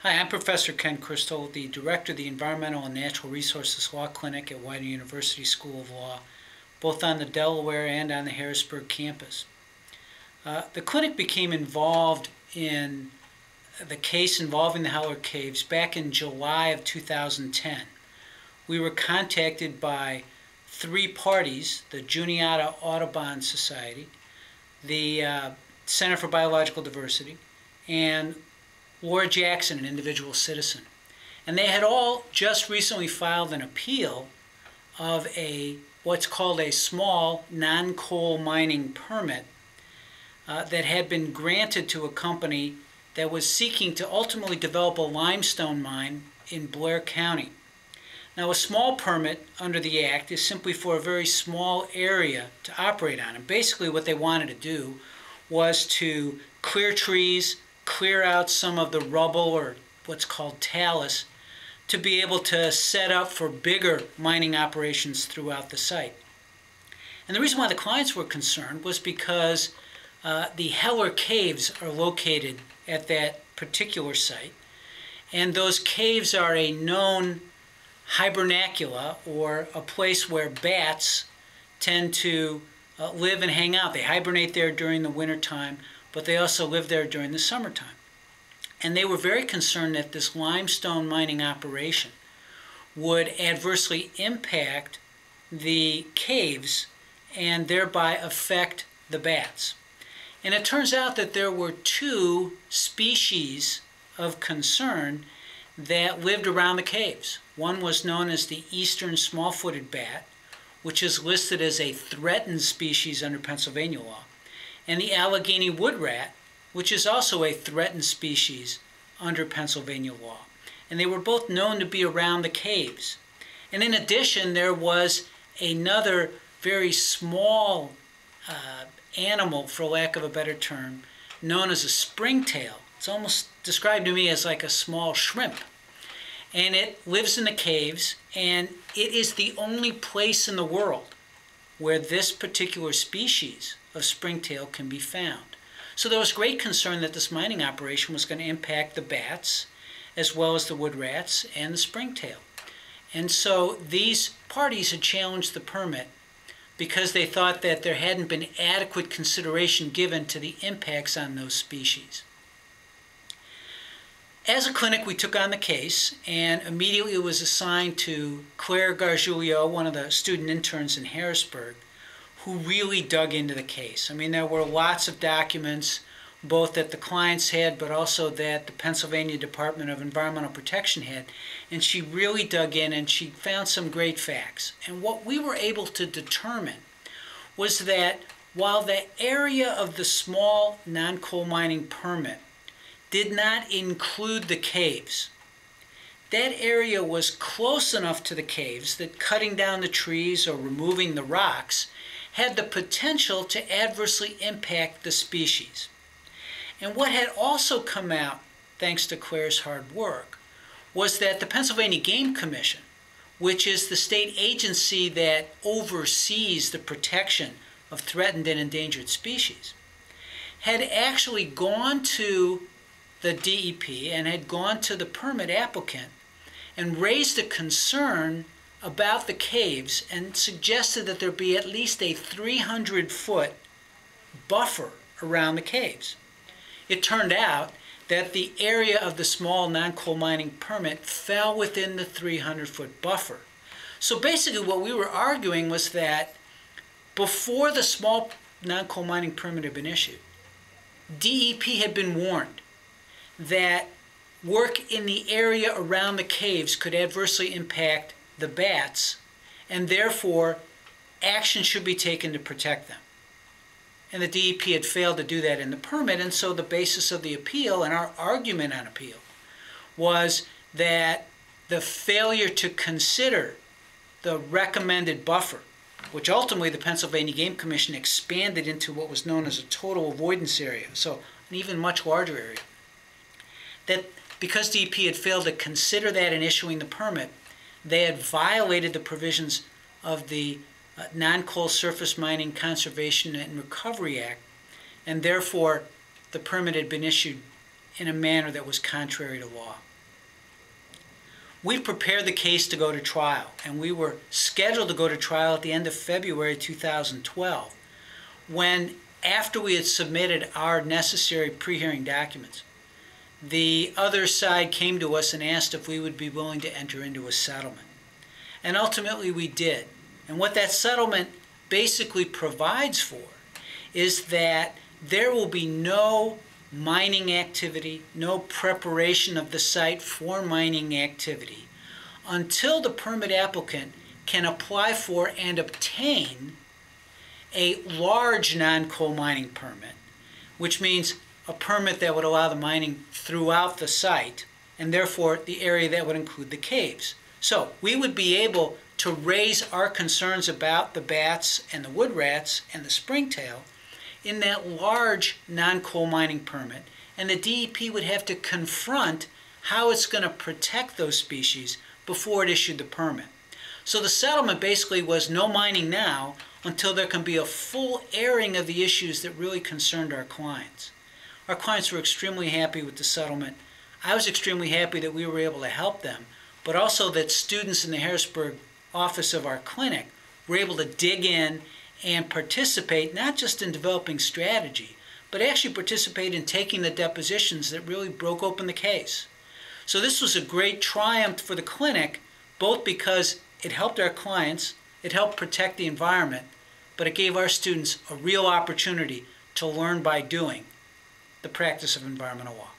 Hi, I'm Professor Ken Kristl, the Director of the Environmental and Natural Resources Law Clinic at Widener University School of Law, both on the Delaware and on the Harrisburg campus. The clinic became involved in the case involving the Heller Caves back in July of 2010. We were contacted by three parties: the Juniata Audubon Society, the Center for Biological Diversity, and Laura Jackson, an individual citizen. And they had all just recently filed an appeal of what's called a small non-coal mining permit that had been granted to a company that was seeking to ultimately develop a limestone mine in Blair County. Now, a small permit under the Act is simply for a very small area to operate on. And basically what they wanted to do was to clear trees, clear out some of the rubble, or what's called talus, to be able to set up for bigger mining operations throughout the site. And the reason why the clients were concerned was because the Heller Caves are located at that particular site, and those caves are a known hibernacula, or a place where bats tend to live and hang out. They hibernate there during the winter time, but they also live there during the summertime. And they were very concerned that this limestone mining operation would adversely impact the caves and thereby affect the bats. And it turns out that there were two species of concern that lived around the caves. One was known as the eastern small-footed bat, which is listed as a threatened species under Pennsylvania law, and the Allegheny woodrat, which is also a threatened species under Pennsylvania law. And they were both known to be around the caves. And in addition, there was another very small animal, for lack of a better term, known as a springtail. It's almost described to me as like a small shrimp. And it lives in the caves, and it is the only place in the world where this particular species of springtail can be found. So there was great concern that this mining operation was going to impact the bats, as well as the wood rats and the springtail. And so these parties had challenged the permit because they thought that there hadn't been adequate consideration given to the impacts on those species. As a clinic, we took on the case, and immediately it was assigned to Claire Gargiulio, one of the student interns in Harrisburg, who really dug into the case. I mean, there were lots of documents, both that the clients had, but also that the Pennsylvania Department of Environmental Protection had, and she really dug in and she found some great facts. And what we were able to determine was that while the area of the small non-coal mining permit did not include the caves, that area was close enough to the caves that cutting down the trees or removing the rocks had the potential to adversely impact the species. And what had also come out, thanks to Claire's hard work, was that the Pennsylvania Game Commission, which is the state agency that oversees the protection of threatened and endangered species, had actually gone to the DEP and had gone to the permit applicant and raised a concern about the caves and suggested that there be at least a 300-foot buffer around the caves. It turned out that the area of the small non-coal mining permit fell within the 300-foot buffer. So basically what we were arguing was that before the small non-coal mining permit had been issued, DEP had been warned that work in the area around the caves could adversely impact the bats, and therefore action should be taken to protect them. And the DEP had failed to do that in the permit, and so the basis of the appeal and our argument on appeal was that the failure to consider the recommended buffer, which ultimately the Pennsylvania Game Commission expanded into what was known as a total avoidance area, so an even much larger area, that because DEP had failed to consider that in issuing the permit, they had violated the provisions of the Non-Coal Surface Mining Conservation and Recovery Act, and therefore the permit had been issued in a manner that was contrary to law. we prepared the case to go to trial, and we were scheduled to go to trial at the end of February 2012, when, after we had submitted our necessary pre-hearing documents, the other side came to us and asked if we would be willing to enter into a settlement. And ultimately we did. And what that settlement basically provides for is that there will be no mining activity, no preparation of the site for mining activity until the permit applicant can apply for and obtain a large non-coal mining permit, which means a permit that would allow the mining throughout the site, and therefore the area that would include the caves. So we would be able to raise our concerns about the bats and the wood rats and the springtail in that large non-coal mining permit, and the DEP would have to confront how it's going to protect those species before it issued the permit. So the settlement basically was no mining now until there can be a full airing of the issues that really concerned our clients. Our clients were extremely happy with the settlement. I was extremely happy that we were able to help them, but also that students in the Harrisburg office of our clinic were able to dig in and participate not just in developing strategy, but actually participate in taking the depositions that really broke open the case. So this was a great triumph for the clinic, both because it helped our clients, it helped protect the environment, but it gave our students a real opportunity to learn by doing the practice of environmental law.